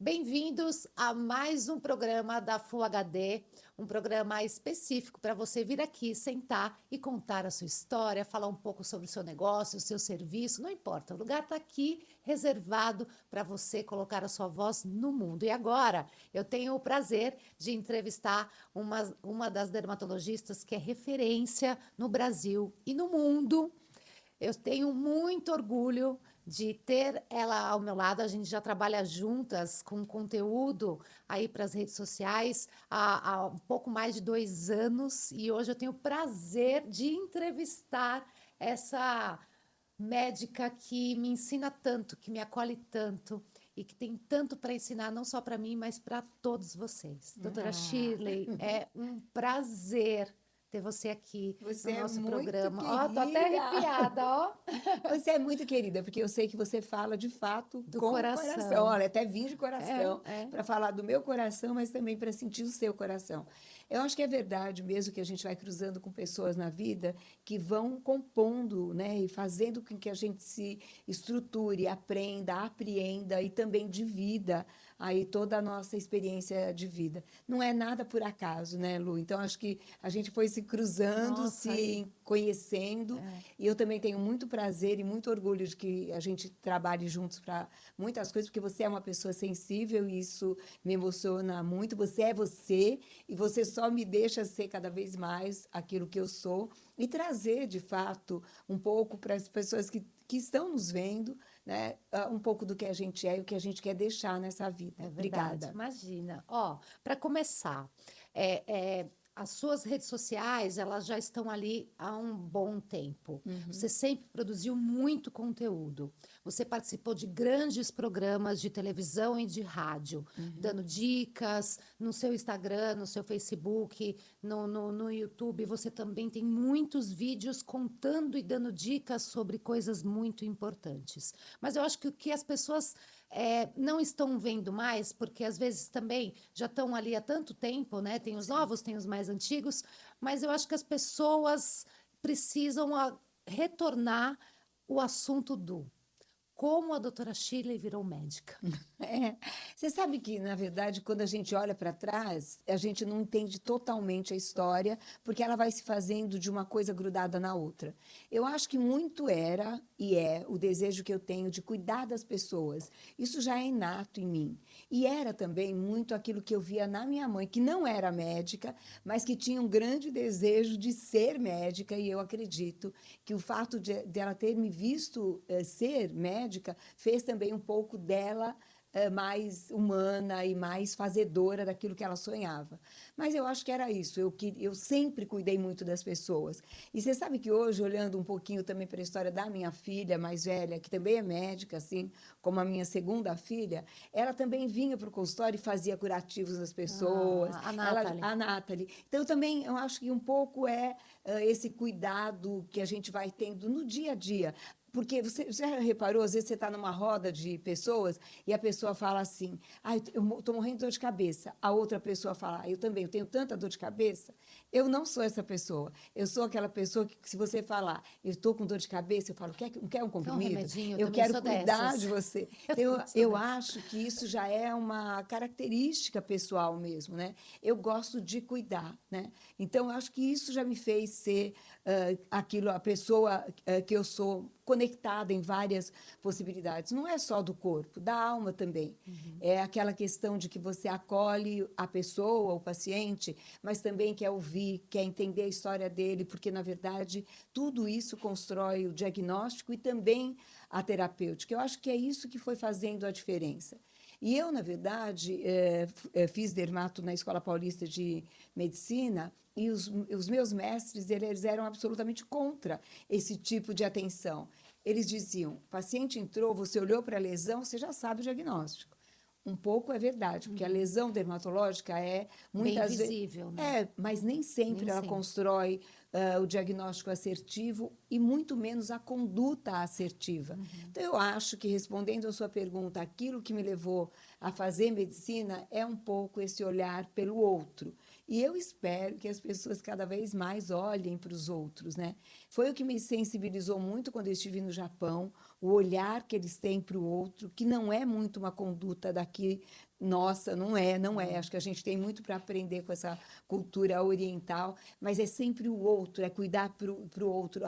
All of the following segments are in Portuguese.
Bem-vindos a mais um programa da Full HD, um programa específico para você vir aqui, sentar e contar a sua história, falar um pouco sobre o seu negócio, o seu serviço, não importa, o lugar está aqui reservado para você colocar a sua voz no mundo. E agora eu tenho o prazer de entrevistar uma das dermatologistas que é referência no Brasil e no mundo. Eu tenho muito orgulho de ter ela ao meu lado. A gente já trabalha juntas com conteúdo aí para as redes sociais há um pouco mais de 2 anos e hoje eu tenho o prazer de entrevistar essa médica que me ensina tanto, que me acolhe tanto e que tem tanto para ensinar, não só para mim, mas para todos vocês. Doutora Ah, Shirley, é um prazer ter você aqui você no é nosso muito programa. Ó, tô até querida. arrepiada, ó, Você é muito querida, porque eu sei que você fala de fato do com o coração. coração. Olha, até vim de coração É. para falar do meu coração, mas também para sentir o seu coração. Eu acho que é verdade mesmo que a gente vai cruzando com pessoas na vida que vão compondo, né, e fazendo com que a gente se estruture, aprenda, apreenda e também divida aí toda a nossa experiência de vida. Não é nada por acaso, né, Lu? Então acho que a gente foi se cruzando, Nossa, se conhecendo, e eu também tenho muito prazer e muito orgulho de que a gente trabalhe juntos para muitas coisas, porque você é uma pessoa sensível e isso me emociona muito. Você é você e você só me deixa ser cada vez mais aquilo que eu sou e trazer, de fato, um pouco para as pessoas que estão nos vendo, né, um pouco do que a gente é e o que a gente quer deixar nessa vida. é verdade. Obrigada. Imagina. Ó, para começar, as suas redes sociais, elas já estão ali há um bom tempo. Você sempre produziu muito conteúdo. Você participou de grandes programas de televisão e de rádio, dando dicas no seu Instagram, no seu Facebook, no YouTube. Você também tem muitos vídeos contando e dando dicas sobre coisas muito importantes. Mas eu acho que o que as pessoas não estão vendo mais, porque às vezes também já estão ali há tanto tempo, né? Tem os Sim. novos, tem os mais antigos, mas eu acho que as pessoas precisam retornar o assunto do como a doutora Shirley virou médica. É. Você sabe que, na verdade, quando a gente olha para trás, a gente não entende totalmente a história, porque ela vai se fazendo de uma coisa grudada na outra. Eu acho que muito era e é o desejo que eu tenho de cuidar das pessoas. Isso já é inato em mim. E era também muito aquilo que eu via na minha mãe, que não era médica, mas que tinha um grande desejo de ser médica, e eu acredito que o fato de ela ter me visto ser médica fez também um pouco dela mais humana e mais fazedora daquilo que ela sonhava. Mas eu acho que era isso, eu sempre cuidei muito das pessoas. E você sabe que hoje, olhando um pouquinho também para a história da minha filha mais velha, que também é médica, assim como a minha segunda filha, ela também vinha para o consultório e fazia curativos das pessoas, Ah, a ela, Nathalie. a Nathalie. Então, também eu acho que um pouco é esse cuidado que a gente vai tendo no dia a dia. Porque você já reparou, às vezes você está numa roda de pessoas e a pessoa fala assim, ah, eu estou morrendo de dor de cabeça. A outra pessoa fala, ah, eu também, eu tenho tanta dor de cabeça. Eu não sou essa pessoa. Eu sou aquela pessoa que, se você falar, eu estou com dor de cabeça, eu falo, quer um Quer um comprimido? remedinho? Eu Eu também quero sou cuidar dessas. de você. Eu Então, também sou eu dessas. acho que isso já é uma característica pessoal mesmo, né? Eu gosto de cuidar, né? Então, eu acho que isso já me fez ser aquilo, a pessoa que eu sou, conectada em várias possibilidades. Não é só do corpo, da alma também. É aquela questão de que você acolhe a pessoa, o paciente, mas também quer ouvir, quer entender a história dele, porque, na verdade, tudo isso constrói o diagnóstico e também a terapêutica. Eu acho que é isso que foi fazendo a diferença. E eu, na verdade, fiz dermato na Escola Paulista de Medicina e os meus mestres, eles eram absolutamente contra esse tipo de atenção. Eles diziam, o paciente entrou, você olhou para a lesão, você já sabe o diagnóstico. Um pouco é verdade, porque a lesão dermatológica é, Bem muitas vezes, visível, né? mas nem sempre Nem ela sempre. constrói o diagnóstico assertivo e muito menos a conduta assertiva. Então, eu acho que, respondendo a sua pergunta, aquilo que me levou a fazer medicina é um pouco esse olhar pelo outro. E eu espero que as pessoas cada vez mais olhem para os outros, né? Foi o que me sensibilizou muito quando eu estive no Japão, o olhar que eles têm para o outro, que não é muito uma conduta daqui, nossa, não é. Acho que a gente tem muito para aprender com essa cultura oriental, mas é sempre o outro, é cuidar para o outro.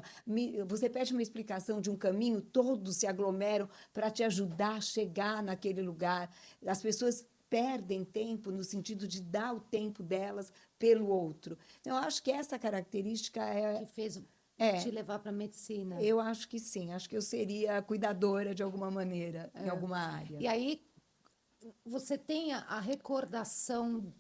Você pede uma explicação de um caminho, todos se aglomeram para te ajudar a chegar naquele lugar. As pessoas perdem tempo no sentido de dar o tempo delas pelo outro. Então, eu acho que essa característica Que fez te é, levar para a medicina. eu acho que sim, acho que eu seria cuidadora de alguma maneira, em alguma E área. aí, você tem a recordação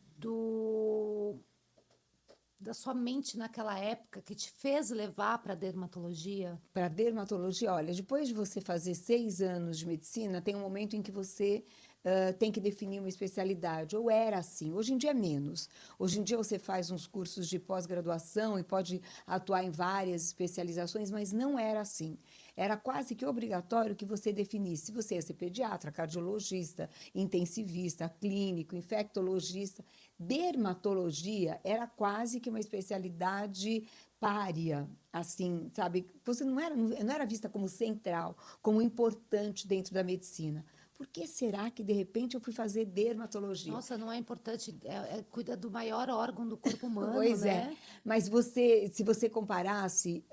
da sua mente naquela época que te fez levar para a dermatologia? Para dermatologia, olha, depois de você fazer 6 anos de medicina, tem um momento em que você tem que definir uma especialidade, ou era assim, hoje em dia é menos. Hoje em dia você faz uns cursos de pós-graduação e pode atuar em várias especializações, mas não era assim. Era quase que obrigatório que você definisse se você ia ser pediatra, cardiologista, intensivista, clínico, infectologista. Dermatologia era quase que uma especialidade pária, assim, sabe? Você não era vista como central, como importante dentro da medicina. Por que será que, de repente, eu fui fazer dermatologia? Nossa, não é importante, cuida do maior órgão do corpo humano, Pois é, né? mas se você comparasse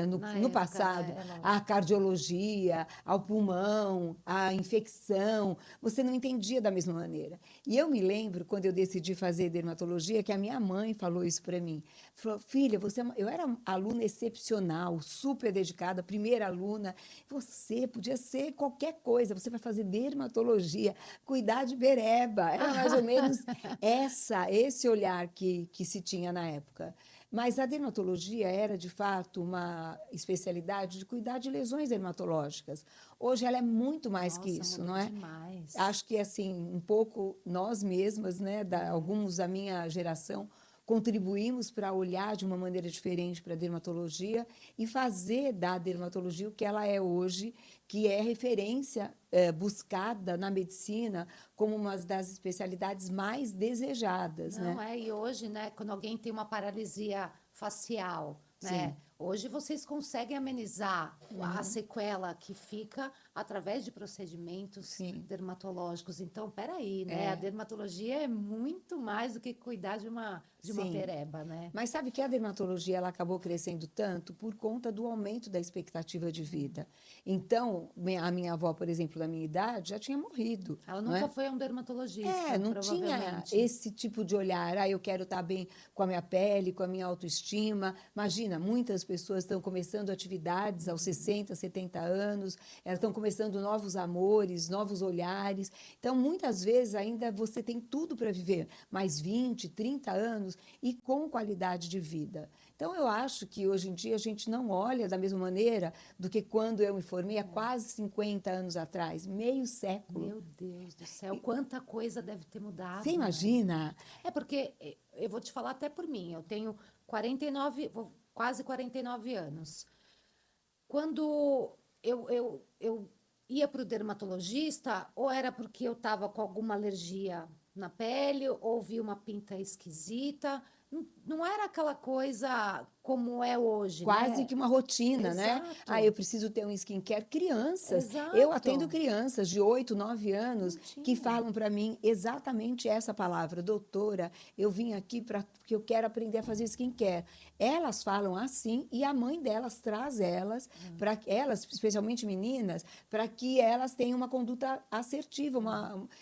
no, Na no época, passado né? É a lógico. cardiologia, ao pulmão, a infecção, você não entendia da mesma maneira. E eu me lembro, quando eu decidi fazer dermatologia, que a minha mãe falou isso para mim. Falou, filha, eu era aluna excepcional, super dedicada, primeira aluna. Você podia ser qualquer coisa, você vai fazer dermatologia, cuidar de bereba. Era mais ou menos esse olhar que se tinha na época. Mas a dermatologia era, de fato, uma especialidade de cuidar de lesões dermatológicas. Hoje ela é muito mais que Nossa, isso, mudou não é? demais. Acho que, assim, um pouco nós mesmas, né, alguns da minha geração, contribuímos para olhar de uma maneira diferente para a dermatologia e fazer da dermatologia o que ela é hoje, que é referência buscada na medicina como uma das especialidades mais desejadas, Não, né? e hoje, né, quando alguém tem uma paralisia facial, né, Sim. hoje vocês conseguem amenizar a sequela que fica através de procedimentos Sim, dermatológicos. Então, peraí, né, a é, dermatologia é muito mais do que cuidar de uma sim. pereba, né? Mas sabe que a dermatologia ela acabou crescendo tanto por conta do aumento da expectativa de vida. Então, a minha avó, por exemplo, da minha idade, já tinha morrido, Ela não nunca é? foi a um dermatologista, Não tinha provavelmente. esse tipo de olhar, eu quero estar bem com a minha pele, com a minha autoestima. Imagina, muitas pessoas estão começando atividades aos 60, 70 anos, elas estão começando novos amores, novos olhares. Então, muitas vezes ainda você tem tudo para viver, mais 20, 30 anos e com qualidade de vida. Então, eu acho que hoje em dia a gente não olha da mesma maneira do que quando eu me formei há quase 50 anos atrás, meio século. Meu Deus do céu, quanta coisa deve ter Você mudado, né? imagina? É porque eu vou te falar até por mim, eu tenho 49, quase 49 anos. Quando eu ia para o dermatologista, ou era porque eu estava com alguma alergia na pele, ou vi uma pinta esquisita. Não, não era aquela coisa como é hoje, Quase né? que uma rotina, né? Ah, eu Exato, preciso ter um skincare. Crianças, eu atendo exato. crianças de 8, 9 anos Não que tinha. falam para mim exatamente essa palavra, doutora, eu vim aqui porque eu quero aprender a fazer skincare. Elas falam assim e a mãe delas traz elas, para elas, especialmente meninas, para que elas tenham uma conduta assertiva,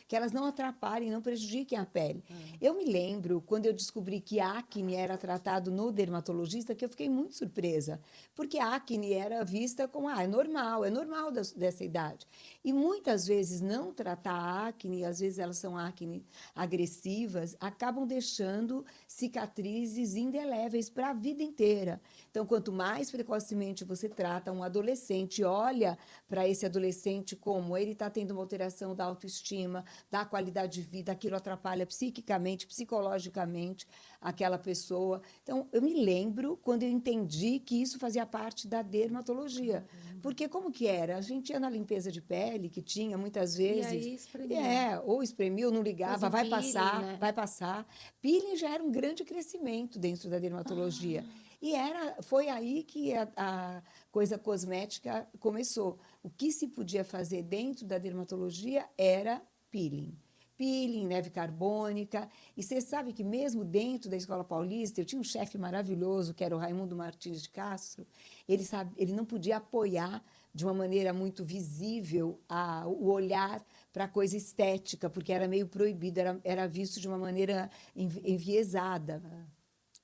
que elas não atrapalhem, não prejudiquem a pele. Eu me lembro, quando eu descobri que a acne era tratado no dermatologista, que eu fiquei muito surpresa, porque a acne era vista como, é normal dessa idade. E muitas vezes não tratar a acne, às vezes elas são acne agressivas, acabam deixando cicatrizes indeléveis para a vida inteira. Então, quanto mais precocemente você trata um adolescente, olha para esse adolescente como ele está tendo uma alteração da autoestima, da qualidade de vida, aquilo atrapalha psiquicamente, psicologicamente aquela pessoa. Então, eu me lembro quando eu entendi que isso fazia parte da dermatologia. Caramba. Porque como que era? A gente ia na limpeza de pele, que tinha muitas E vezes, aí espremia. ou espremia ou não ligava, Fazia um vai peeling, passar, né? vai passar. Peeling já era um grande crescimento dentro da dermatologia. Foi aí que a coisa cosmética começou. O que se podia fazer dentro da dermatologia era peeling. Peeling, neve carbônica. E você sabe que mesmo dentro da Escola Paulista, eu tinha um chefe maravilhoso, que era o Raimundo Martins de Castro. Ele não podia apoiar de uma maneira muito visível o olhar para a coisa estética, porque era meio proibido, era visto de uma maneira enviesada.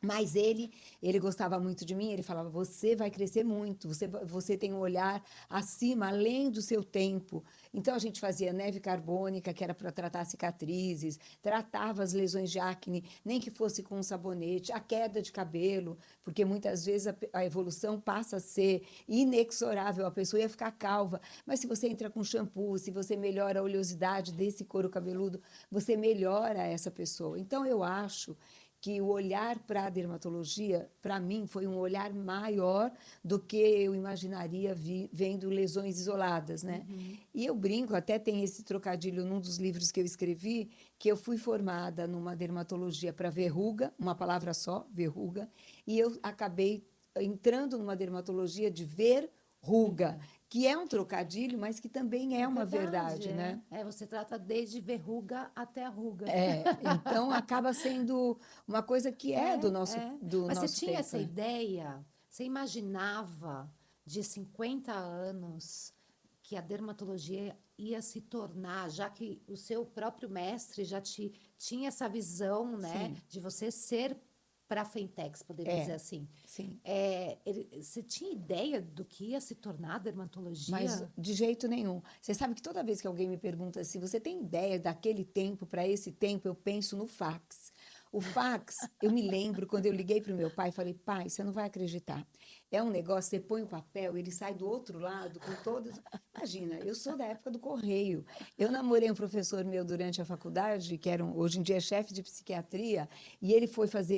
Mas ele gostava muito de mim, ele falava, você vai crescer muito, você tem um olhar acima, além do seu tempo. Então, a gente fazia neve carbônica, que era para tratar cicatrizes, tratava as lesões de acne, nem que fosse com um sabonete, a queda de cabelo, porque muitas vezes a evolução passa a ser inexorável, a pessoa ia ficar calva. Mas se você entra com shampoo, se você melhora a oleosidade desse couro cabeludo, você melhora essa pessoa. Então, eu acho que o olhar para a dermatologia, para mim, foi um olhar maior do que eu imaginaria vendo lesões isoladas, né? E eu brinco, até tem esse trocadilho num dos livros que eu escrevi, que eu fui formada numa dermatologia para verruga, uma palavra só, verruga, e eu acabei entrando numa dermatologia de verruga, que é um trocadilho, mas que também é uma verdade, né? Você trata desde verruga até a ruga. Então acaba sendo uma coisa que é do nosso, É. do Mas você nosso tinha tempo, essa né? ideia? Você imaginava de 50 anos que a dermatologia ia se tornar, já que o seu próprio mestre já tinha essa visão, né, Sim, de você ser para a Fentex, podemos dizer é, assim. sim. Você tinha ideia do que ia se tornar a Mas dermatologia? de jeito nenhum. Você sabe que toda vez que alguém me pergunta se você tem ideia daquele tempo para esse tempo, eu penso no fax. O fax, eu me lembro quando eu liguei para o meu pai, falei, pai, você não vai acreditar. É um negócio, você põe o papel, ele sai do outro lado com todas. Imagina, eu sou da época do correio. Eu namorei um professor meu durante a faculdade, que era hoje em dia é chefe de psiquiatria, e ele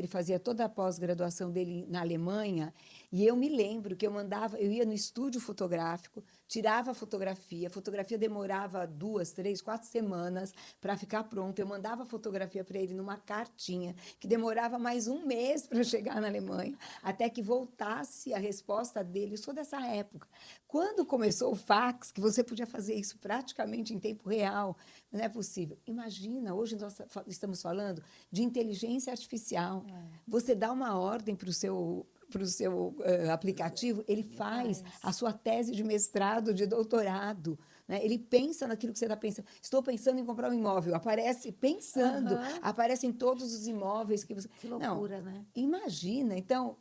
fazia toda a pós-graduação dele na Alemanha, e eu me lembro que eu ia no estúdio fotográfico, tirava a fotografia demorava 2, 3, 4 semanas para ficar pronta. Eu mandava a fotografia para ele numa cartinha, que demorava mais um mês para chegar na Alemanha, até que voltasse a resposta dele. Eu sou dessa época. Quando começou o fax, que você podia fazer isso praticamente em tempo real, não é possível. Imagina, hoje nós estamos falando de inteligência artificial. Você dá uma ordem para o seu aplicativo, ele faz a Faz. sua tese de mestrado, de doutorado. Né? Ele pensa naquilo que você está pensando. Estou pensando em comprar um imóvel. Aparece pensando, Aham. aparecem todos os imóveis que você. Que Não, loucura, né? imagina. Então,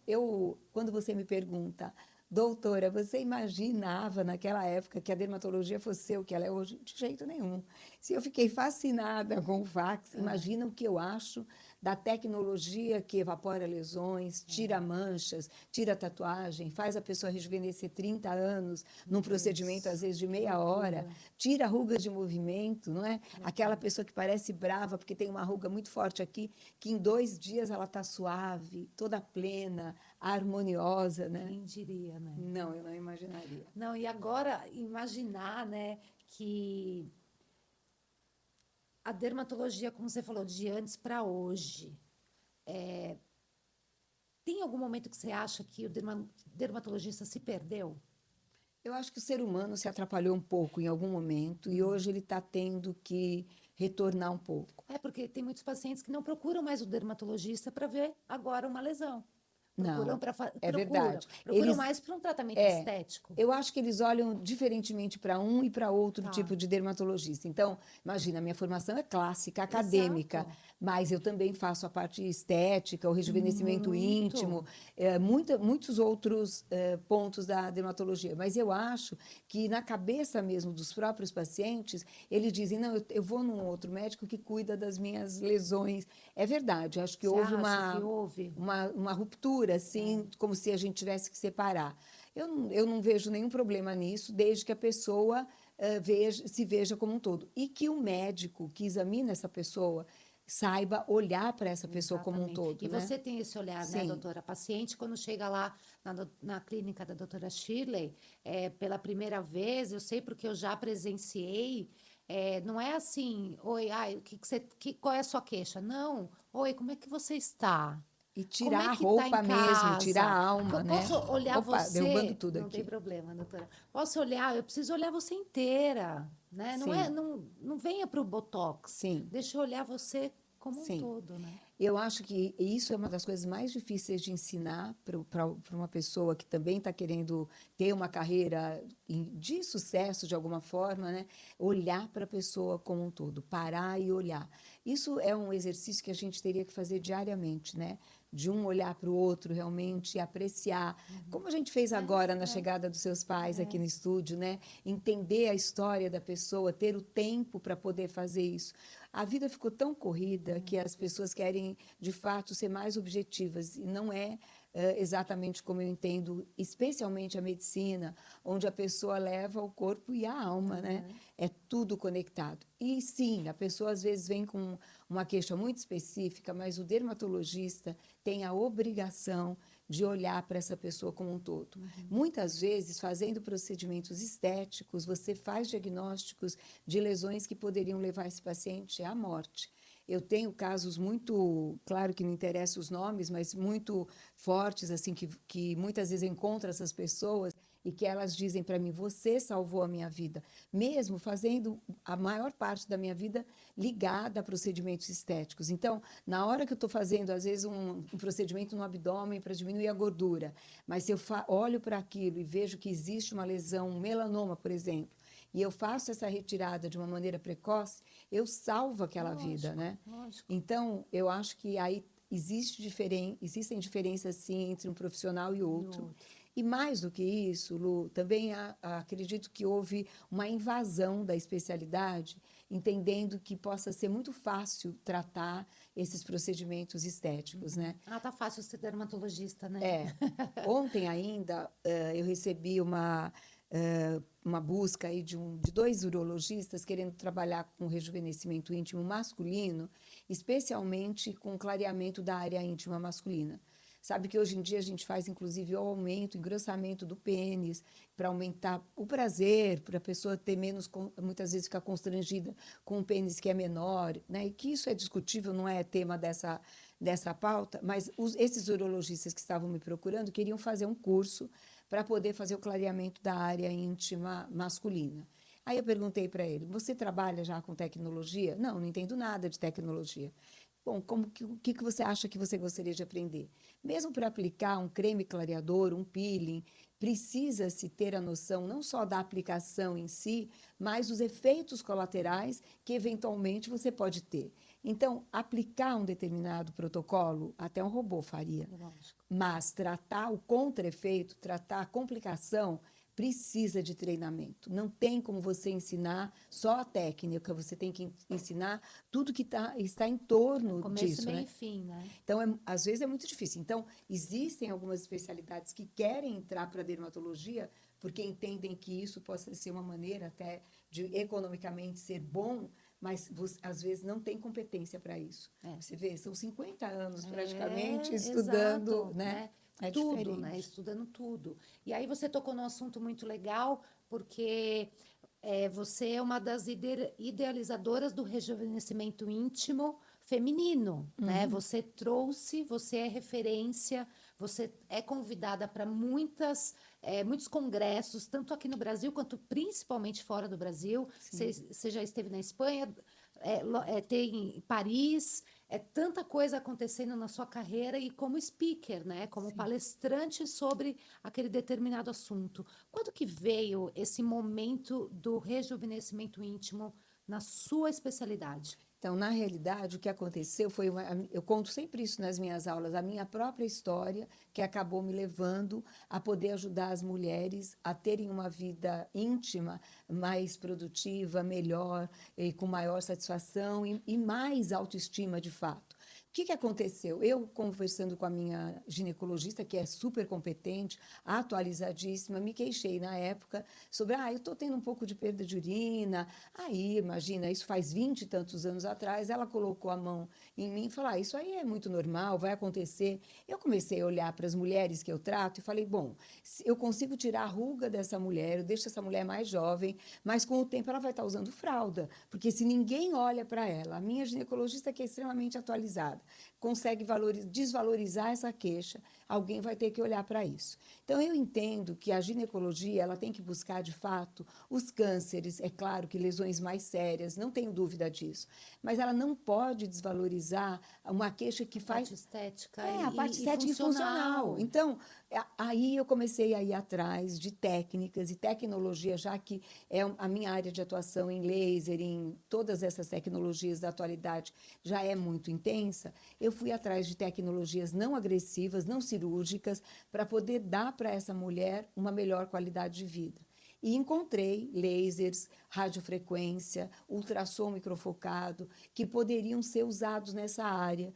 quando você me pergunta, doutora, você imaginava naquela época que a dermatologia fosse ser o que ela é hoje? De jeito nenhum. Se eu fiquei fascinada com o fax, imagina o que eu acho da tecnologia que evapora lesões, tira manchas, tira tatuagem, faz a pessoa rejuvenescer 30 anos Meu num procedimento, às Deus, vezes, de que meia hora, loucura, tira rugas de movimento, não é? que Aquela loucura. pessoa que parece brava porque tem uma ruga muito forte aqui, que em 2 dias ela está suave, toda plena, harmoniosa, né? Quem diria, né? Não, eu não imaginaria. Não, e agora imaginar, né, que a dermatologia, como você falou, de antes para hoje, tem algum momento que você acha que o dermatologista se perdeu? Eu acho que o ser humano se atrapalhou um pouco em algum momento e hoje ele está tendo que retornar um pouco. É porque tem muitos pacientes que não procuram mais o dermatologista para ver agora uma lesão. Procuram Não, para é procuram, verdade. procuram Eles mais para um tratamento É, estético. eu acho que eles olham diferentemente para um e para outro Tá. tipo de dermatologista. Então, imagina, a minha formação é clássica, acadêmica, Exato. mas eu também faço a parte estética, o rejuvenescimento íntimo, Muito. muitos outros pontos da dermatologia. Mas eu acho que na cabeça mesmo dos próprios pacientes, eles dizem, não, eu vou num outro médico que cuida das minhas lesões. É verdade, acho que Você houve acha que houve? uma ruptura, assim, como se a gente tivesse que separar. Eu não vejo nenhum problema nisso, desde que a pessoa se veja como um todo. E que o médico que examina essa pessoa saiba olhar para essa pessoa como um Exatamente. todo, E né? você tem esse olhar, né, Sim. doutora? A paciente, quando chega lá na clínica da doutora Shirley, pela primeira vez, eu sei porque eu já presenciei, não é assim, oi, ai, qual é a sua queixa? Não, oi, como é que você está? E Como tirar é a que tá em roupa mesmo, tirar a casa? alma, né? Posso olhar Opa, derrubando você? tudo Não tem aqui. problema, doutora. Posso olhar? Eu preciso olhar você inteira, né? Sim, Não venha para o Botox. sim, Deixa eu olhar você como um sim. todo, né? Eu acho que isso é uma das coisas mais difíceis de ensinar para uma pessoa que também está querendo ter uma carreira de sucesso de alguma forma, né? Olhar para a pessoa como um todo, parar e olhar. Isso é um exercício que a gente teria que fazer diariamente, né? De um olhar para o outro realmente e apreciar, como a gente fez agora na É, chegada dos seus pais aqui é. no estúdio, né? Entender a história da pessoa, ter o tempo para poder fazer isso. A vida ficou tão corrida que as pessoas querem, de fato, ser mais objetivas, e não é exatamente como eu entendo, especialmente a medicina, onde a pessoa leva o corpo e a alma, né? Aham. É tudo conectado. E sim, a pessoa às vezes vem com uma queixa muito específica, mas o dermatologista tem a obrigação de olhar para essa pessoa como um todo. Muitas vezes, fazendo procedimentos estéticos, você faz diagnósticos de lesões que poderiam levar esse paciente à morte. Eu tenho casos muito, claro que não interessa os nomes, mas muito fortes, assim, que muitas vezes eu encontro essas pessoas e que elas dizem para mim: você salvou a minha vida, mesmo fazendo a maior parte da minha vida ligada a procedimentos estéticos. Então, na hora que eu estou fazendo, às vezes, um procedimento no abdômen para diminuir a gordura, mas se eu olho para aquilo e vejo que existe uma lesão, um melanoma, por exemplo, e eu faço essa retirada de uma maneira precoce, eu salvo aquela vida, Lógico, né? lógico. Então, eu acho que aí existem diferenças, sim, entre um profissional e E outro. outro. E mais do que isso, Lu, também acredito que houve uma invasão da especialidade, entendendo que possa ser muito fácil tratar esses procedimentos estéticos, né? Ah, tá fácil ser dermatologista, né? É, ontem ainda eu recebi uma busca aí de dois urologistas querendo trabalhar com rejuvenescimento íntimo masculino, especialmente com clareamento da área íntima masculina. Sabe que hoje em dia a gente faz, inclusive, o aumento, engrossamento do pênis, para aumentar o prazer, para a pessoa ter menos, muitas vezes ficar constrangida com um pênis que é menor, né? E que isso é discutível, não é tema dessa pauta, mas esses urologistas que estavam me procurando queriam fazer um curso para poder fazer o clareamento da área íntima masculina. Aí eu perguntei para ele: você trabalha já com tecnologia? Não, não entendo nada de tecnologia. Bom, o que você acha que você gostaria de aprender? Mesmo para aplicar um creme clareador, um peeling, precisa-se ter a noção não só da aplicação em si, mas dos efeitos colaterais que eventualmente você pode ter. Então, aplicar um determinado protocolo, até um robô faria, Lógico. mas tratar o contra-efeito, tratar a complicação, precisa de treinamento. Não tem como você ensinar só a técnica, você tem que ensinar tudo que está em torno Começo, disso, meio e né? fim, né? Então, às vezes é muito difícil. Então, existem algumas especialidades que querem entrar para a dermatologia porque entendem que isso possa ser uma maneira até de economicamente ser bom, mas às vezes não tem competência para isso. É. Você vê, são 50 anos praticamente É, estudando, exato, né? né? É Tudo, né? diferente. Estudando tudo. E aí você tocou num assunto muito legal, porque você é uma das idealizadoras do rejuvenescimento íntimo feminino, né? Você trouxe, você é referência, você é convidada para muitos congressos, tanto aqui no Brasil quanto principalmente fora do Brasil. Sim. Você já esteve na Espanha, tem em Paris, é tanta coisa acontecendo na sua carreira e como speaker, né? Como Sim. palestrante sobre aquele determinado assunto. Quando que veio esse momento do rejuvenescimento íntimo na sua especialidade? Então, na realidade, o que aconteceu foi, eu conto sempre isso nas minhas aulas, a minha própria história que acabou me levando a poder ajudar as mulheres a terem uma vida íntima mais produtiva, melhor, e com maior satisfação e mais autoestima de fato. O que aconteceu? Eu, conversando com a minha ginecologista, que é super competente, atualizadíssima, me queixei na época sobre, eu estou tendo um pouco de perda de urina. Aí, imagina, isso faz 20 e tantos anos atrás, ela colocou a mão em mim e falou: isso aí é muito normal, vai acontecer. Eu comecei a olhar para as mulheres que eu trato e falei: bom, se eu consigo tirar a ruga dessa mulher, eu deixo essa mulher mais jovem, mas com o tempo ela vai estar usando fralda, porque se ninguém olha para ela, a minha ginecologista que é extremamente atualizada, consegue desvalorizar essa queixa, alguém vai ter que olhar para isso. Então, eu entendo que a ginecologia ela tem que buscar, de fato, os cânceres, é claro que lesões mais sérias, não tenho dúvida disso, mas ela não pode desvalorizar uma queixa que Parte faz estética a parte e estética e funcional. funcional. Então, aí eu comecei a ir atrás de técnicas e tecnologia, já que é a minha área de atuação em laser, em todas essas tecnologias da atualidade já é muito intensa. Eu fui atrás de tecnologias não agressivas, não cirúrgicas, para poder dar para essa mulher uma melhor qualidade de vida. E encontrei lasers, radiofrequência, ultrassom microfocado, que poderiam ser usados nessa área.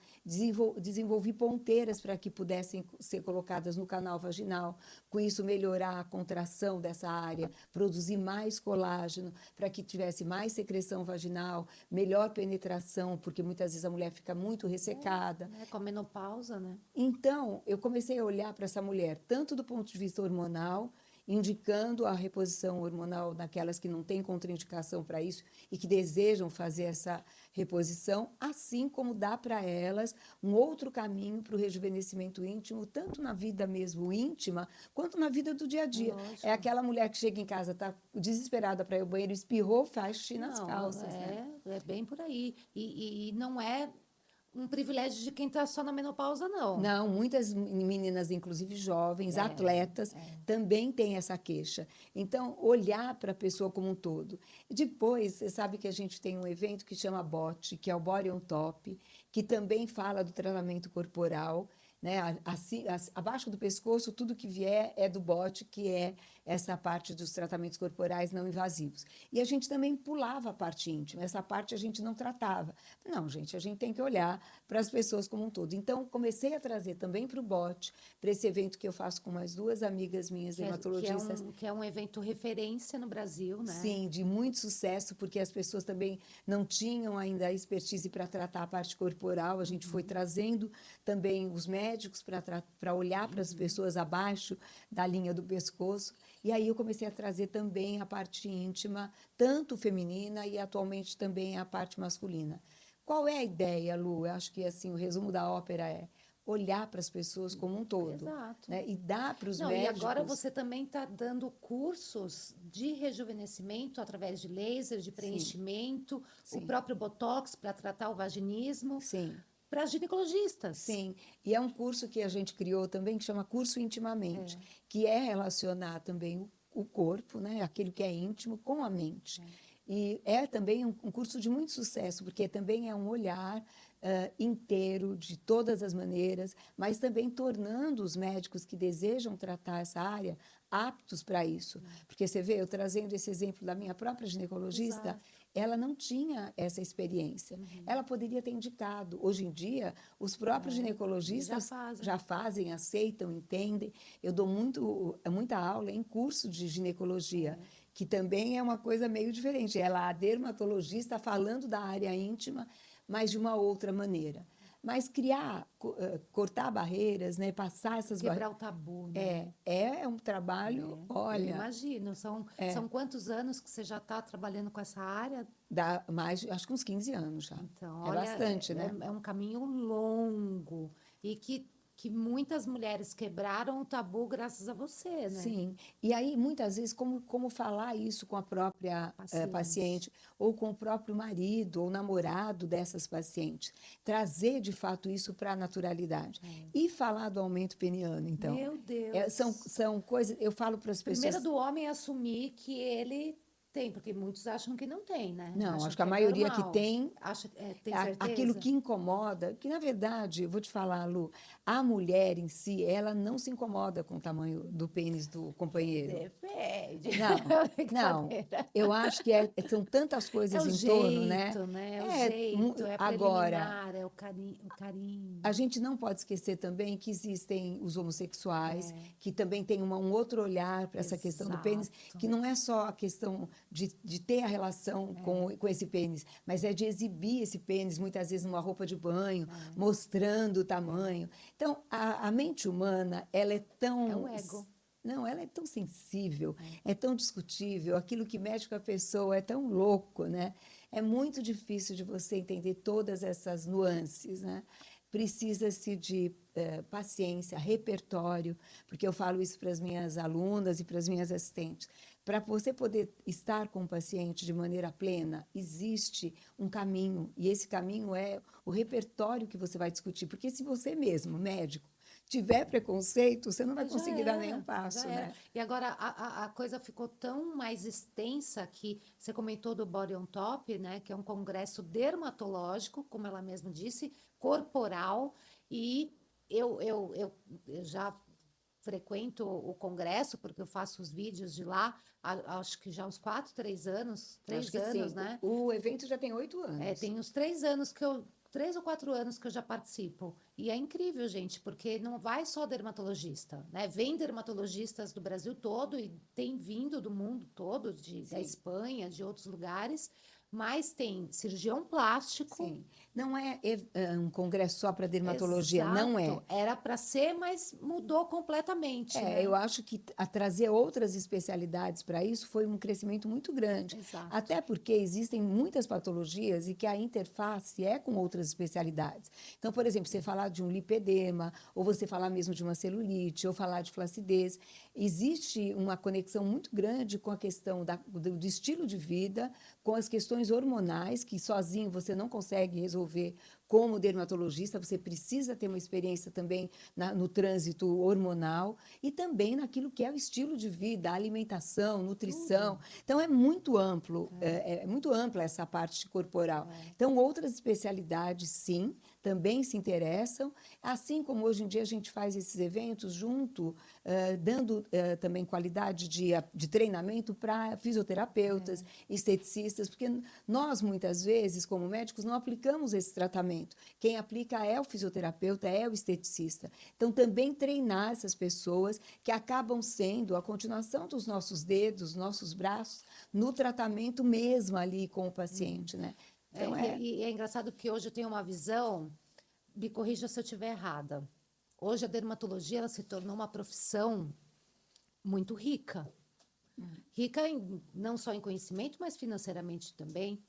Desenvolvi ponteiras para que pudessem ser colocadas no canal vaginal, com isso melhorar a contração dessa área, produzir mais colágeno, para que tivesse mais secreção vaginal, melhor penetração, porque muitas vezes a mulher fica muito ressecada. Né? Com a menopausa, né? Então, eu comecei a olhar para essa mulher, tanto do ponto de vista hormonal, indicando a reposição hormonal naquelas que não têm contraindicação para isso e que desejam fazer essa reposição, assim como dá para elas um outro caminho para o rejuvenescimento íntimo, tanto na vida mesmo íntima, quanto na vida do dia a dia. Lógico. É aquela mulher que chega em casa, está desesperada para ir ao banheiro, espirrou, faz xixi nas Não, calças, né? é bem por aí. E não é um privilégio de quem está só na menopausa, não. Não, muitas meninas, inclusive jovens, atletas, também têm essa queixa. Então, olhar para a pessoa como um todo. Depois, você sabe que a gente tem um evento que chama BOT, que é o Body on Top, que também fala do tratamento corporal, né? Abaixo do pescoço, tudo que vier é do BOT, que é essa parte dos tratamentos corporais não invasivos. E a gente também pulava a parte íntima, essa parte a gente não tratava. Não, gente, a gente tem que olhar para as pessoas como um todo. Então, comecei a trazer também para o BOT, para esse evento que eu faço com mais duas amigas minhas dermatologistas. Que é um evento referência no Brasil, né? Sim, de muito sucesso, porque as pessoas também não tinham ainda a expertise para tratar a parte corporal. A gente foi trazendo também os médicos para olhar para as pessoas abaixo da linha do pescoço. E aí eu comecei a trazer também a parte íntima, tanto feminina e atualmente também a parte masculina. Qual é a ideia, Lu? Eu acho que assim, o resumo da ópera é olhar para as pessoas como um todo. Exato. Né? E dar para os Não, médicos... e agora você também está dando cursos de rejuvenescimento através de laser, de preenchimento, o Sim. próprio Botox para tratar o vaginismo, Sim. para ginecologistas. Sim, e é um curso que a gente criou também que chama Curso Intimamente, que é relacionar também o corpo, né, aquilo que é íntimo, com a mente. E é também um curso de muito sucesso, porque também é um olhar inteiro, de todas as maneiras, mas também tornando os médicos que desejam tratar essa área aptos para isso. Porque você vê, eu trazendo esse exemplo da minha própria ginecologista, Exato. ela não tinha essa experiência. Ela poderia ter indicado. Hoje em dia, os próprios ginecologistas já fazem, aceitam, entendem. Eu dou muita aula em curso de ginecologia, que também é uma coisa meio diferente. Ela, a dermatologista, falando da área íntima, mas de uma outra maneira. Mas cortar barreiras, né, passar essas Quebrar barreiras. o tabu, né? É um trabalho, Eu olha, imagino. São quantos anos que você já está trabalhando com essa área? dá mais, acho que uns 15 anos já. Então, É olha, bastante, né? é um caminho longo e que muitas mulheres quebraram o tabu graças a você, né? Sim, e aí muitas vezes como falar isso com a própria paciente ou com o próprio marido ou namorado dessas pacientes, trazer de fato isso para a naturalidade e falar do aumento peniano, então. Meu Deus. São coisas, eu falo para as pessoas... Primeiro do homem assumir que ele tem, porque muitos acham que não tem, né? Não, Acham acho que a é maioria que normal. tem, Tem certeza? aquilo que incomoda, que na verdade, eu vou te falar, Lu, a mulher em si, ela não se incomoda com o tamanho do pênis do companheiro. Depende. Não, eu acho que são tantas É coisas o em jeito, torno, né? né? É o jeito, é a Agora, preliminar, é o carinho. a gente não pode esquecer também que existem os homossexuais, que também têm um outro olhar para essa questão do pênis, que não é só a questão de ter a relação com esse pênis, mas é de exibir esse pênis, muitas vezes numa roupa de banho, mostrando o tamanho. Então, a mente humana, ela é tão... É o ego. Não, ela é tão sensível, é tão discutível, aquilo que mexe com a pessoa é tão louco, né? É muito difícil de você entender todas essas nuances, né? precisa-se de paciência, repertório, porque eu falo isso para as minhas alunas e para as minhas assistentes. Para você poder estar com o paciente de maneira plena, existe um caminho, e esse caminho é o repertório que você vai discutir, porque se você mesmo, médico, tiver preconceito, você não vai Já conseguir dar nenhum era, passo, já era. né? E agora a coisa ficou tão mais extensa que você comentou do Body on Top, né? Que é um congresso dermatológico, como ela mesma disse, corporal, e eu já frequento o congresso, porque eu faço os vídeos de lá, acho que já há uns 4, 3 anos, Acho três que sim. anos, né? O evento já tem 8 anos. Tem uns 3 anos que eu. 3 ou 4 anos que eu já participo. E é incrível, gente, porque não vai só dermatologista, né? Vem dermatologistas do Brasil todo e tem vindo do mundo todo, da Sim. Espanha, de outros lugares, mas tem cirurgião plástico. Sim, não é um congresso só para dermatologia, não é. Exato, era para ser, mas mudou completamente, Eu né? acho que a trazer outras especialidades para isso foi um crescimento muito grande. Exato. Até porque existem muitas patologias e que a interface é com outras especialidades. Então, por exemplo, você falar de um lipedema, ou você falar mesmo de uma celulite, ou falar de flacidez, existe uma conexão muito grande com a questão do estilo de vida, com as questões hormonais, que sozinho você não consegue resolver como dermatologista, você precisa ter uma experiência também no trânsito hormonal e também naquilo que é o estilo de vida, alimentação, Tudo. nutrição. Então, é muito amplo, é muito ampla essa parte corporal. É. Então, outras especialidades, sim, também se interessam, assim como hoje em dia a gente faz esses eventos junto, dando também qualidade de treinamento para fisioterapeutas, esteticistas, porque nós, muitas vezes, como médicos, não aplicamos esse tratamento. Quem aplica é o fisioterapeuta, é o esteticista. Então, também treinar essas pessoas que acabam sendo a continuação dos nossos dedos, nossos braços, no tratamento mesmo ali com o paciente, né? Então, E é engraçado que hoje eu tenho uma visão, me corrija se eu estiver errada. Hoje a dermatologia ela se tornou uma profissão muito rica. Rica não só em conhecimento, mas financeiramente também.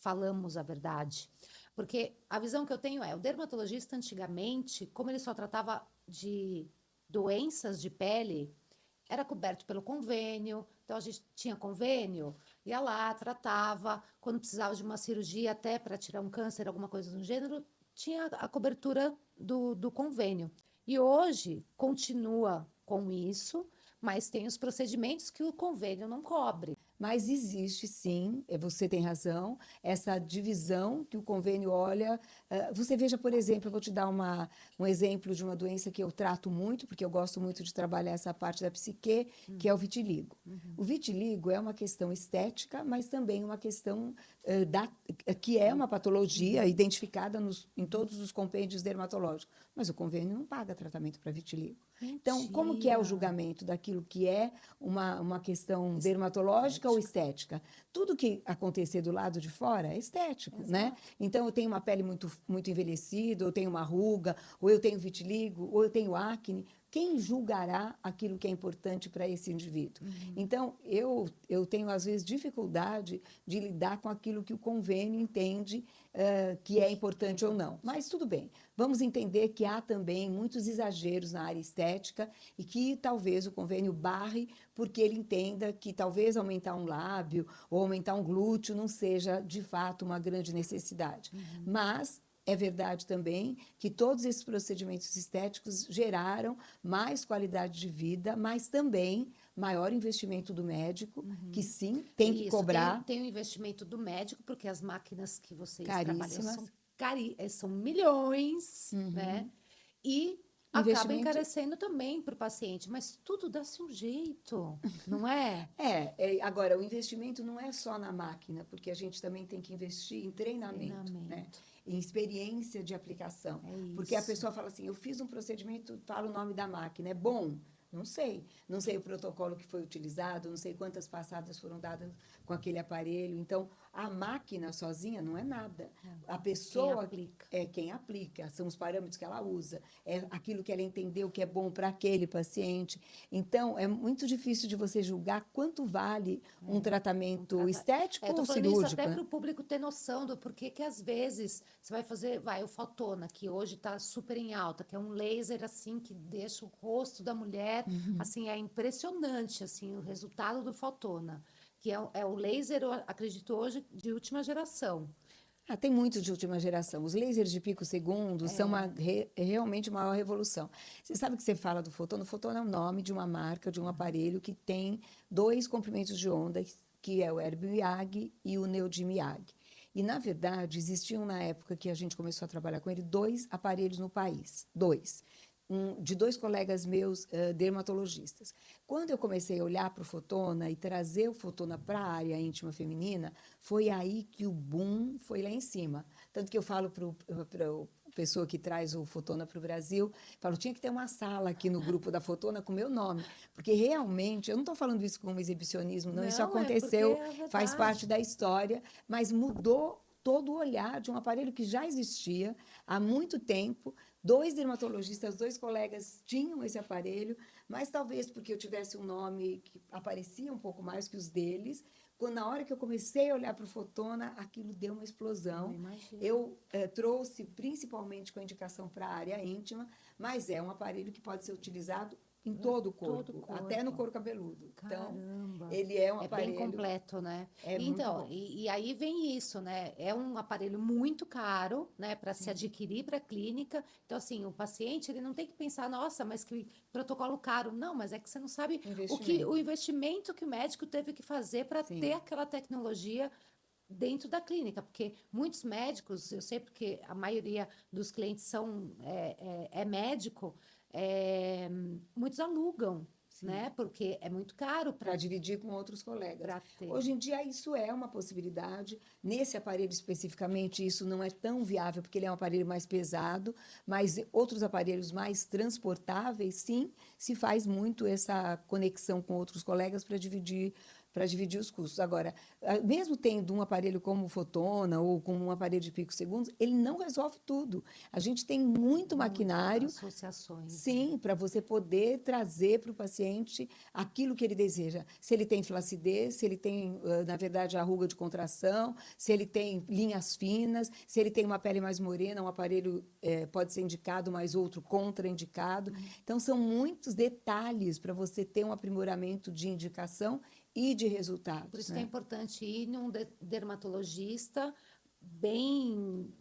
Falamos a verdade. Porque a visão que eu tenho é, o dermatologista antigamente, como ele só tratava de doenças de pele, era coberto pelo convênio, então a gente tinha convênio, ia lá, tratava, quando precisava de uma cirurgia até para tirar um câncer, alguma coisa do gênero, tinha a cobertura do convênio. E hoje continua com isso, mas tem os procedimentos que o convênio não cobre. mas existe sim, você tem razão, essa divisão que o convênio olha. Você veja, por exemplo, eu vou te dar um exemplo de uma doença que eu trato muito, porque eu gosto muito de trabalhar essa parte da psique, que é o vitiligo. O vitiligo é uma questão estética, mas também uma questão que é uma patologia identificada em todos os compêndios dermatológicos. Mas o convênio não paga tratamento para vitiligo. Então, como que é o Mentira! julgamento daquilo que é uma questão dermatológica ou estética? Tudo que acontecer do lado de fora é estético, né? Exato. Então, eu tenho uma pele muito, muito envelhecida, ou eu tenho uma ruga, ou eu tenho vitiligo, ou eu tenho acne. Quem julgará aquilo que é importante para esse indivíduo? Então, eu tenho, às vezes, dificuldade de lidar com aquilo que o convênio entende que é importante ou não. Mas tudo bem, vamos entender que há também muitos exageros na área estética e que talvez o convênio barre porque ele entenda que talvez aumentar um lábio ou aumentar um glúteo não seja, de fato, uma grande necessidade. Mas é verdade também que todos esses procedimentos estéticos geraram mais qualidade de vida, mas também maior investimento do médico, que sim, tem que Isso, cobrar, tem o investimento do médico, porque as máquinas que vocês trabalham caríssimas. são milhões, né? E acaba Investimento encarecendo também para o paciente, mas tudo dá-se um jeito, não é? agora, o investimento não é só na máquina, porque a gente também tem que investir em treinamento, né? Treinamento, Em experiência de aplicação. é Porque a isso. pessoa fala assim, eu fiz um procedimento, fala o nome da máquina, é bom? Não sei. Não sei o protocolo que foi utilizado, não sei quantas passadas foram dadas com aquele aparelho. Então, A máquina sozinha não é nada. A Quem pessoa aplica. é quem aplica, são os parâmetros que ela usa, é aquilo que ela entendeu que é bom para aquele paciente. Então, é muito difícil de você julgar quanto vale um Um tratamento trata... estético Eu tô ou falando isso cirúrgico, até né? para o público ter noção do porquê que às vezes você vai fazer, vai, o Fotona, que hoje está super em alta, que é um laser assim que deixa o rosto da mulher, assim, é impressionante assim o resultado do Fotona, que é o laser, eu acredito hoje, de última geração. Ah, tem muitos de última geração. Os lasers de pico segundo são realmente uma maior revolução. Você sabe que você fala do fotona? O fotona é o nome de uma marca, de um aparelho que tem dois comprimentos de onda, que é o Herbie Miyagi e o Neodim Miyagi. E, na verdade, existiam na época que a gente começou a trabalhar com ele, dois aparelhos no país. Dois. De dois colegas meus, dermatologistas. Quando eu comecei a olhar para o fotona e trazer o fotona para a área íntima feminina, foi aí que o boom foi lá em cima. Tanto que eu falo para a pessoa que traz o fotona para o Brasil, falo, tinha que ter uma sala aqui no grupo da fotona com meu nome, porque realmente, eu não estou falando isso como exibicionismo, não, isso Não, é porque aconteceu, é faz parte verdade. da história, mas mudou todo o olhar de um aparelho que já existia há muito tempo. Dois dermatologistas, dois colegas tinham esse aparelho, mas talvez porque eu tivesse um nome que aparecia um pouco mais que os deles, quando na hora que eu comecei a olhar para o Fotona, aquilo deu uma Eu explosão. imagino. Eu trouxe principalmente com indicação para a área íntima, mas é um aparelho que pode ser utilizado em todo o Todo o corpo, até no corpo. couro cabeludo. Então, Caramba, ele é um é bem aparelho, completo, né? é muito Então, bom. e aí vem isso, né? É um aparelho muito caro, né, para se Sim, adquirir para a clínica. Então, assim, o paciente ele não tem que pensar, nossa, mas que protocolo caro. Não, mas é que você não sabe o investimento. investimento que o médico teve que fazer para ter Sim. aquela tecnologia dentro da clínica, porque muitos médicos, eu sei porque a maioria dos clientes é médico, muitos alugam, Sim. né? Porque é muito caro Para dividir com outros colegas. para ter. Hoje em dia, isso é uma possibilidade. Nesse aparelho especificamente, isso não é tão viável, porque ele é um aparelho mais pesado, mas outros aparelhos mais transportáveis, sim, se faz muito essa conexão com outros colegas para dividir os custos. Agora, mesmo tendo um aparelho como o Fotona ou como um aparelho de pico segundos, ele não resolve tudo. A gente tem muito Muitas maquinário. associações, né? Sim, para você poder trazer para o paciente aquilo que ele deseja. Se ele tem flacidez, se ele tem, na verdade, a ruga de contração, se ele tem linhas finas, se ele tem uma pele mais morena, um aparelho pode ser indicado, mas outro contraindicado. Então, são muitos detalhes para você ter um aprimoramento de indicação e de Por resultados, isso que é né? importante ir num dermatologista bem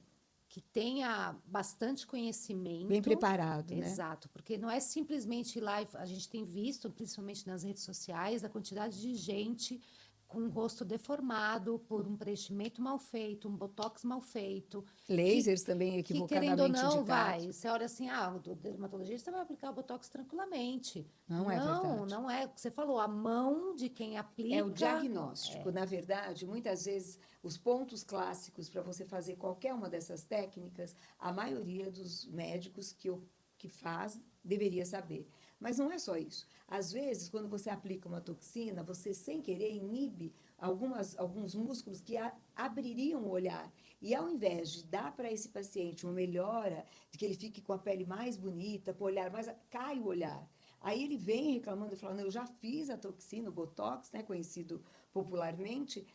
que tenha bastante Bem conhecimento, preparado, né? exato, porque não é simplesmente ir lá, a gente tem visto, principalmente nas redes sociais, a quantidade de gente com o rosto deformado por um preenchimento mal feito, um botox mal feito, que, Lasers também que querendo ou equivocadamente não, indicados. vai, você olha assim, ah, o dermatologista vai aplicar o botox tranquilamente. Não é Não, verdade. não é o que você falou, a mão de quem É o aplica, diagnóstico. Na verdade, muitas vezes, os pontos clássicos para você fazer qualquer uma dessas técnicas, a maioria dos médicos que faz deveria saber. Mas não é só isso. Às vezes, quando você aplica uma toxina, você, sem querer, inibe alguns músculos que abririam o olhar. E ao invés de dar para esse paciente uma melhora, de que ele fique com a pele mais bonita, com o olhar mais. Cai o olhar. Aí ele vem reclamando, falando, eu já fiz a toxina, o Botox, né, conhecido popularmente,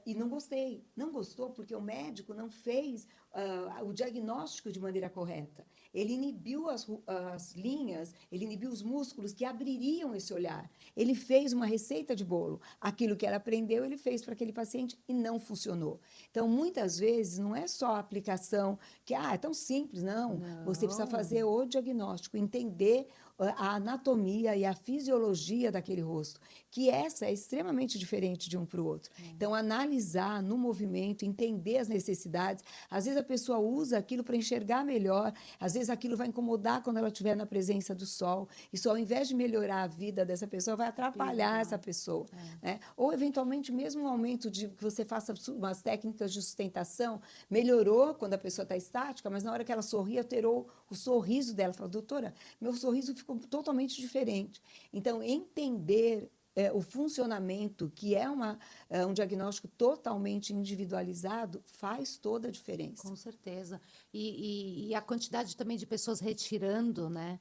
e não gostei. Não gostou porque o médico não fez o diagnóstico de maneira correta. Ele inibiu as linhas, ele inibiu os músculos que abririam esse olhar. Ele fez uma receita de bolo. Aquilo que ela aprendeu, ele fez para aquele paciente e não funcionou. Então, muitas vezes, não é só a aplicação que é tão simples, não. Você precisa não. fazer o diagnóstico, entender a anatomia e a fisiologia daquele rosto, que essa é extremamente diferente de um para o outro. Então, analisar no movimento, entender as necessidades. Às vezes a pessoa usa aquilo para enxergar melhor, às vezes aquilo vai incomodar quando ela estiver na presença do sol. Isso, ao invés de melhorar a vida dessa pessoa, vai atrapalhar essa Piorar. pessoa. Né? Ou, eventualmente, mesmo um aumento de que você faça umas técnicas de sustentação, melhorou quando a pessoa está estática, mas na hora que ela sorri, alterou o sorriso dela. Fala, doutora, meu sorriso ficou totalmente diferente. Então, entender o funcionamento, que é um diagnóstico totalmente individualizado, faz toda a diferença. Com certeza. E a quantidade também de pessoas retirando, né?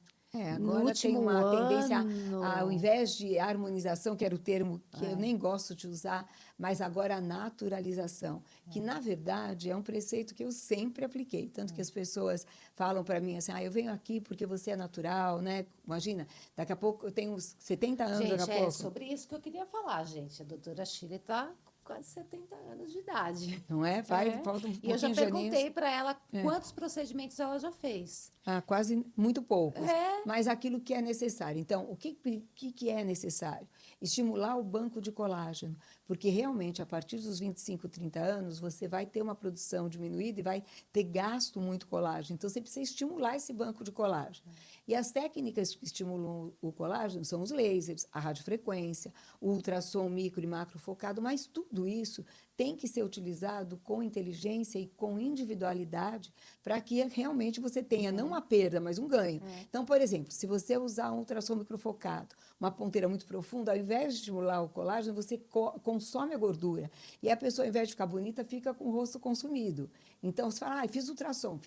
No Agora tem último uma tendência, ao ano. invés de harmonização, que era o termo que eu nem gosto de usar, mas agora a naturalização, que na verdade é um preceito que eu sempre apliquei. Tanto que as pessoas falam para mim assim, eu venho aqui porque você é natural, né? Imagina, daqui a pouco eu tenho uns 70 anos, daqui a Gente, é pouco. sobre isso que eu queria falar, gente. A doutora Shirley está com quase 70 anos de idade. Não é? Falta um E eu já pouquinho de aninhos. perguntei para ela quantos procedimentos ela já fez. Quase muito poucos, É. mas aquilo que é necessário. Então, o que é necessário? Estimular o banco de colágeno, porque realmente, a partir dos 25, 30 anos, você vai ter uma produção diminuída e vai ter gasto muito colágeno. Então, você precisa estimular esse banco de colágeno. E as técnicas que estimulam o colágeno são os lasers, a radiofrequência, o ultrassom micro e macro focado, mas tudo isso tem que ser utilizado com inteligência e com individualidade para que realmente você tenha não uma perda, mas um ganho. Então, por exemplo, se você usar um ultrassom microfocado, uma ponteira muito profunda, ao invés de estimular o colágeno, você consome a gordura. E a pessoa, ao invés de ficar bonita, fica com o rosto consumido. Então, você fala, fez ultrassom,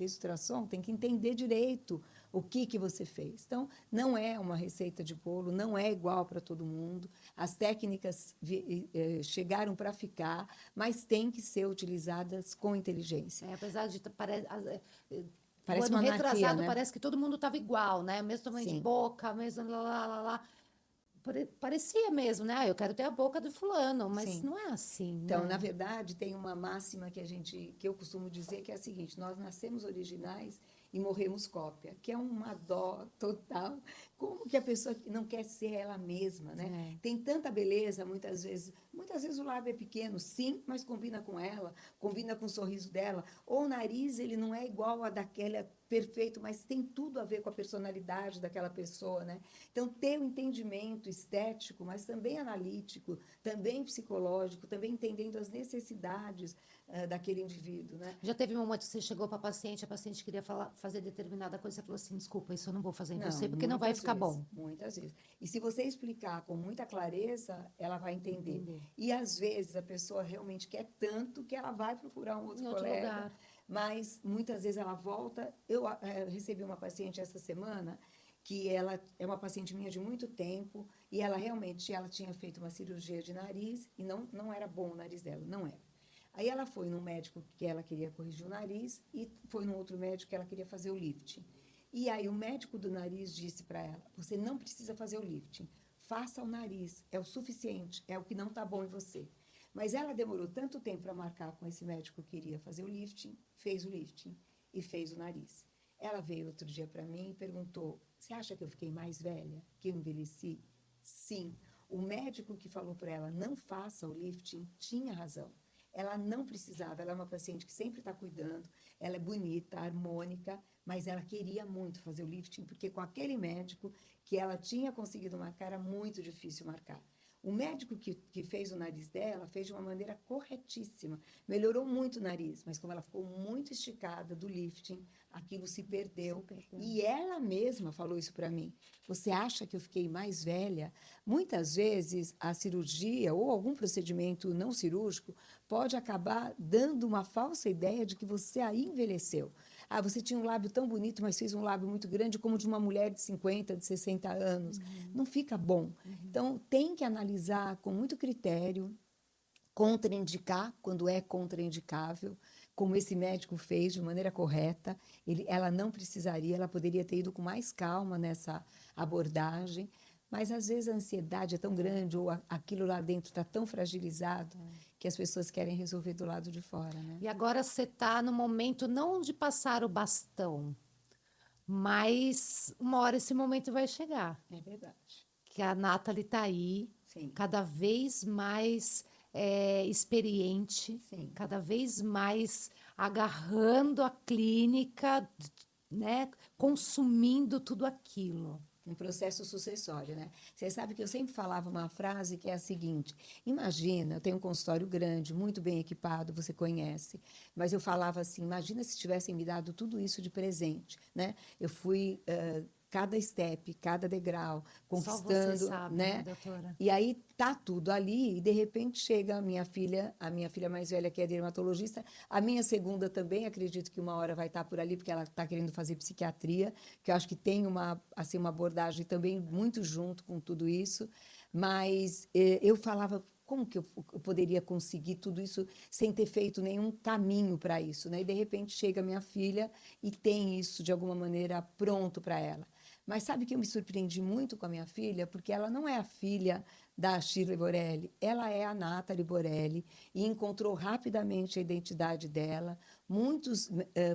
tem que entender direito o que você fez. Então, não é uma receita de bolo, não é igual para todo mundo. As técnicas chegaram para ficar, mas têm que ser utilizadas com inteligência. Apesar de Parece o ano uma anarquia, retrasado, né? parece que todo mundo estava igual, né? Mesmo tamanho de boca, mesmo lá. Parecia mesmo, né? Eu quero ter a boca do fulano, mas não é assim, Então, né? na verdade, tem uma máxima que eu costumo dizer, que é a seguinte: nós nascemos originais e morremos cópia, que é uma dó total. Como que a pessoa não quer ser ela mesma, né? Tem tanta beleza, muitas vezes o lábio é pequeno, sim, mas combina com ela, combina com o sorriso dela. Ou o nariz, ele não é igual a daquela perfeito, mas tem tudo a ver com a personalidade daquela pessoa, né? Então, ter um entendimento estético, mas também analítico, também psicológico, também entendendo as necessidades daquele indivíduo, né? Já teve um momento que você chegou para a paciente queria fazer determinada coisa, você falou assim, desculpa, isso eu não vou fazer em você, porque não vai ficar bom. Muitas vezes. E se você explicar com muita clareza, ela vai entender. E, às vezes, a pessoa realmente quer tanto que ela vai procurar um outro colega. Lugar. Mas, muitas vezes, ela volta. Eu recebi uma paciente essa semana, que ela é uma paciente minha de muito tempo, e ela tinha feito uma cirurgia de nariz, e não era bom o nariz dela, não era. Aí ela foi num médico que ela queria corrigir o nariz e foi num outro médico que ela queria fazer o lifting. E aí o médico do nariz disse para ela, você não precisa fazer o lifting, faça o nariz, é o suficiente, é o que não está bom em você. Mas ela demorou tanto tempo para marcar com esse médico que queria fazer o lifting, fez o lifting e fez o nariz. Ela veio outro dia para mim e perguntou, você acha que eu fiquei mais velha, que eu envelheci? Sim. O médico que falou para ela, não faça o lifting, tinha razão. Ela não precisava, ela é uma paciente que sempre está cuidando, ela é bonita, harmônica, mas ela queria muito fazer o lifting, porque com aquele médico que ela tinha conseguido marcar, era muito difícil marcar. O médico que fez o nariz dela fez de uma maneira corretíssima, melhorou muito o nariz, mas como ela ficou muito esticada do lifting, aquilo se perdeu. E ela mesma falou isso para mim. Você acha que eu fiquei mais velha? Muitas vezes a cirurgia ou algum procedimento não cirúrgico pode acabar dando uma falsa ideia de que você aí envelheceu. Você tinha um lábio tão bonito, mas fez um lábio muito grande, como de uma mulher de 50, de 60 anos. Não fica bom. Então, tem que analisar com muito critério, contraindicar quando é contraindicável, como esse médico fez de maneira correta. Ela não precisaria, ela poderia ter ido com mais calma nessa abordagem, mas às vezes a ansiedade é tão grande ou aquilo lá dentro está tão fragilizado que as pessoas querem resolver do lado de fora, né? E agora você está no momento não de passar o bastão, mas uma hora esse momento vai chegar. É verdade. Que a Nathalie está aí, Sim. cada vez mais experiente, Sim. cada vez mais agarrando a clínica, né, consumindo tudo aquilo. Um processo sucessório, né? Você sabe que eu sempre falava uma frase que é a seguinte: imagina, eu tenho um consultório grande, muito bem equipado, você conhece, mas eu falava assim, imagina se tivessem me dado tudo isso de presente, né? Eu fui cada step, cada degrau, Só você conquistando, sabe, né, né? doutora? E aí tá tudo ali e de repente chega a minha filha mais velha que é dermatologista, a minha segunda também, acredito que uma hora vai estar por ali porque ela está querendo fazer psiquiatria, que eu acho que tem uma assim uma abordagem também muito junto com tudo isso, mas eu falava como que eu poderia conseguir tudo isso sem ter feito nenhum caminho para isso, né? E de repente chega minha filha e tem isso de alguma maneira pronto para ela. Mas sabe que eu me surpreendi muito com a minha filha, porque ela não é a filha da Shirley Borelli, ela é a Nathalie Borelli e encontrou rapidamente a identidade dela. Muitos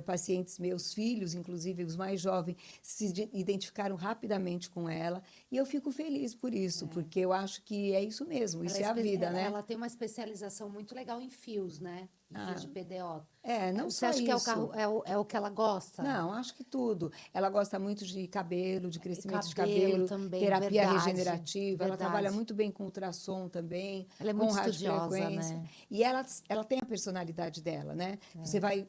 pacientes meus, filhos, inclusive os mais jovens, se identificaram rapidamente com ela e eu fico feliz por isso, porque eu acho que é isso mesmo, isso é a vida, né? Ela tem uma especialização muito legal em fios, né? Em fios Ah, de PDO. não Você só acha que é o isso. carro, é o que ela gosta? Não, acho que tudo. Ela gosta muito de cabelo, de E crescimento de cabelo cabelo, também, terapia verdade, regenerativa. Ela trabalha verdade. muito bem com ultrassom também, Ela é com muito estudiosa, radiofrequência. né? E ela tem a personalidade dela, né? Você vai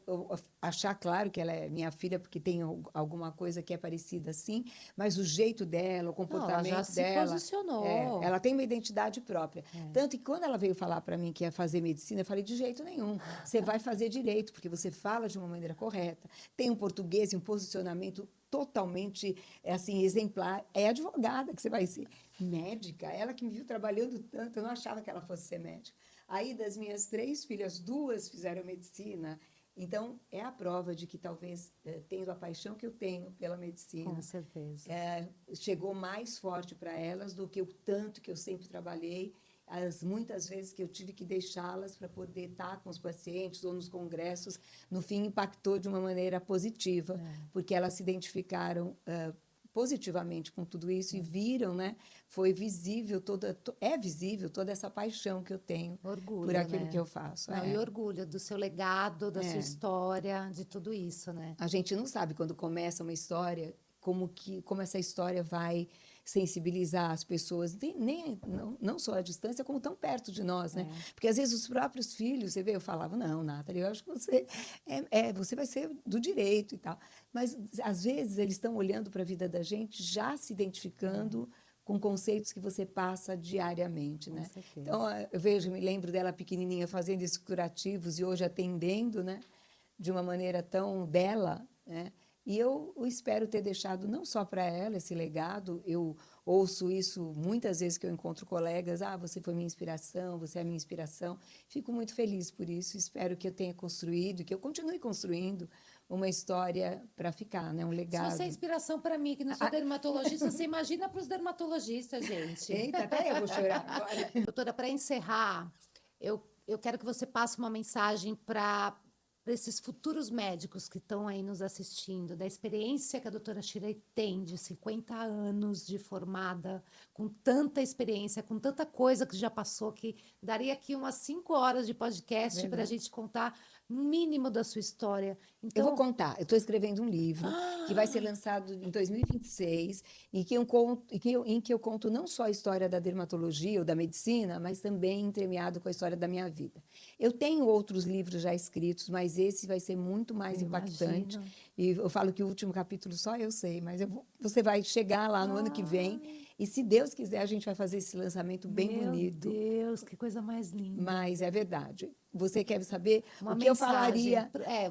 achar, claro, que ela é minha filha porque tem alguma coisa que é parecida assim, mas o jeito dela, o Não, ela já comportamento se dela, posicionou. ela tem uma identidade própria. É. Tanto que quando ela veio falar para mim que ia fazer medicina, eu falei, de jeito nenhum. Você vai fazer direito, porque você fala de uma maneira correta, tem um português e um posicionamento totalmente assim exemplar. É advogada que você vai ser. Médica, ela que me viu trabalhando tanto, eu não achava que ela fosse ser médica. Aí, das minhas 3 filhas, 2 fizeram medicina. Então, é a prova de que talvez, tendo a paixão que eu tenho pela Com medicina, certeza. chegou mais forte para elas do que o tanto que eu sempre trabalhei, as muitas vezes que eu tive que deixá-las para poder estar com os pacientes ou nos congressos, no fim impactou de uma maneira positiva, porque elas se identificaram positivamente com tudo isso e viram, né? Foi visível é visível toda essa paixão que eu tenho por Orgulho, aquilo que né? eu faço. Não, e orgulho do seu legado, da sua É. história, de tudo isso, né? A gente não sabe quando começa uma história como essa história vai sensibilizar as pessoas, não só à distância, como tão perto de nós, né? Porque às vezes os próprios filhos, você vê, eu falava, não, Nathalie, eu acho que você vai ser do direito e tal. Mas às vezes eles estão olhando para a vida da gente, já se identificando com conceitos que você passa diariamente, Com né? certeza. Então, me lembro dela pequenininha fazendo esses curativos e hoje atendendo, né? De uma maneira tão bela, né? E eu espero ter deixado não só para ela esse legado, eu ouço isso muitas vezes que eu encontro colegas, você foi minha inspiração, você é minha inspiração. Fico muito feliz por isso, espero que eu tenha construído, que eu continue construindo uma história para ficar, né? Um Se você é legado. inspiração para mim, que não sou dermatologista, você imagina para os dermatologistas, gente. Eita, até eu vou chorar agora. Doutora, para encerrar, eu quero que você passe uma mensagem para esses futuros médicos que estão aí nos assistindo, da experiência que a doutora Shirley tem de 50 anos de formada, com tanta experiência, com tanta coisa que já passou, que daria aqui umas 5 horas de podcast para a Verdade. gente contar o mínimo da sua história. Eu vou Então, contar. Eu estou escrevendo um livro que vai ser lançado em 2026 em que eu conto não só a história da dermatologia ou da medicina, mas também entremeado com a história da minha vida. Eu tenho outros livros já escritos, mas esse vai ser muito mais eu impactante. imagino. E eu falo que o último capítulo só eu sei, mas você vai chegar lá no ano que vem Ai, e, se Deus quiser, a gente vai fazer esse lançamento bem meu bonito. Deus, que coisa mais linda. Mas é verdade. Você quer saber Uma o que eu mensagem, falaria?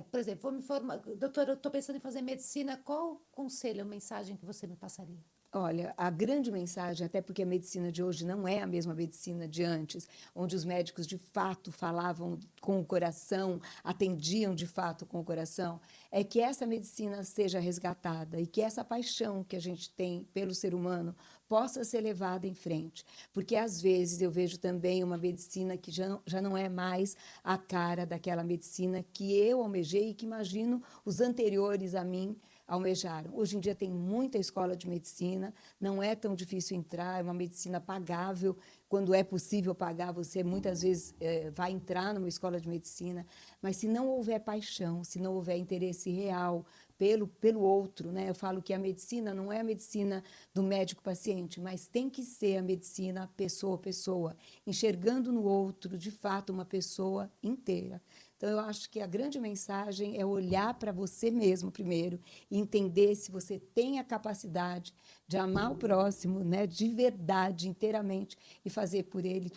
por exemplo, vou me formar, doutora, eu estou pensando em fazer medicina, qual conselho ou mensagem que você me passaria? Olha, a grande mensagem, até porque a medicina de hoje não é a mesma medicina de antes, onde os médicos de fato falavam com o coração, atendiam de fato com o coração, é que essa medicina seja resgatada e que essa paixão que a gente tem pelo ser humano possa ser levada em frente. Porque às vezes eu vejo também uma medicina que já não é mais a cara daquela medicina que eu almejei e que imagino os anteriores a mim almejaram. Hoje em dia tem muita escola de medicina, não é tão difícil entrar, é uma medicina pagável. Quando é possível pagar, você muitas vezes vai entrar numa escola de medicina, mas se não houver paixão, se não houver interesse real pelo outro, né? Eu falo que a medicina não é a medicina do médico-paciente, mas tem que ser a medicina pessoa a pessoa, enxergando no outro, de fato, uma pessoa inteira. Então, eu acho que a grande mensagem é olhar para você mesmo primeiro e entender se você tem a capacidade de amar o próximo, né, de verdade, inteiramente, e fazer por ele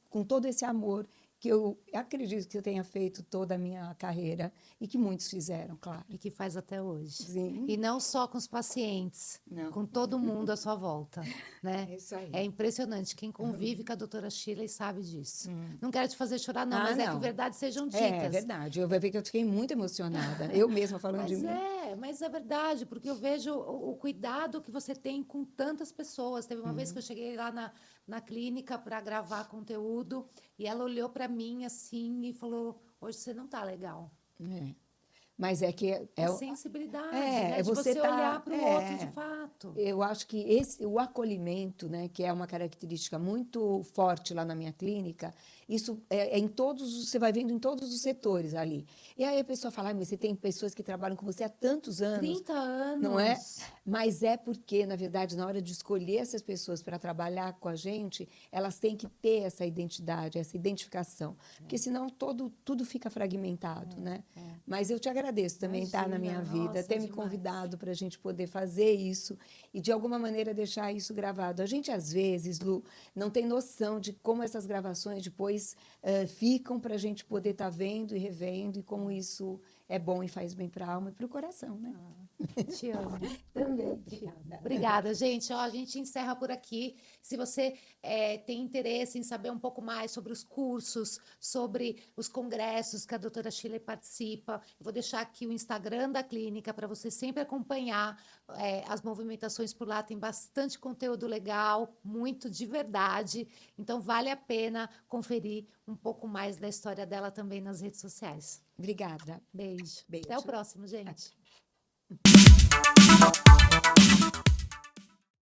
com todo esse amor que eu acredito que eu tenha feito toda a minha carreira e que muitos fizeram, claro. E que faz até hoje. Sim. E não só com os pacientes, Não. com todo mundo à sua volta, né? É isso aí. É impressionante. Quem convive com a doutora Shirley sabe disso. Hum. Não quero te fazer chorar, não, Ah, mas é que não. verdade sejam ditas. É verdade. Eu vou ver que eu fiquei muito emocionada. Eu mesma falando de mim. Mas é verdade, porque eu vejo o cuidado que você tem com tantas pessoas. Teve uma vez que eu cheguei lá na clínica para gravar conteúdo e ela olhou para mim assim e falou: hoje você não está legal. É. Mas é que É sensibilidade, é né? De você você olhar para o outro de fato. Eu acho que o acolhimento, né, que é uma característica muito forte lá na minha clínica, isso é em todos, você vai vendo em todos os setores ali. E aí a pessoa fala, mas você tem pessoas que trabalham com você há tantos anos. 30 anos. Não é? Mas é porque, na verdade, na hora de escolher essas pessoas para trabalhar com a gente, elas têm que ter essa identidade, essa identificação. Porque senão tudo fica fragmentado, né? Mas eu te agradeço também estar na minha vida, ter me convidado para a gente poder fazer isso e, de alguma maneira, deixar isso gravado. A gente, às vezes, Lu, não tem noção de como essas gravações depois ficam para a gente poder estar vendo e revendo e como isso é bom e faz bem para a alma e para o coração, né? Te amo. Também. Obrigada. Obrigada, gente. Ó, a gente encerra por aqui. Se você tem interesse em saber um pouco mais sobre os cursos, sobre os congressos que a doutora Shirley participa, eu vou deixar aqui o Instagram da clínica para você sempre acompanhar as movimentações por lá. Tem bastante conteúdo legal, muito de verdade. Então, vale a pena conferir um pouco mais da história dela também nas redes sociais. Obrigada. Beijo. Beijo. Até o próximo, gente.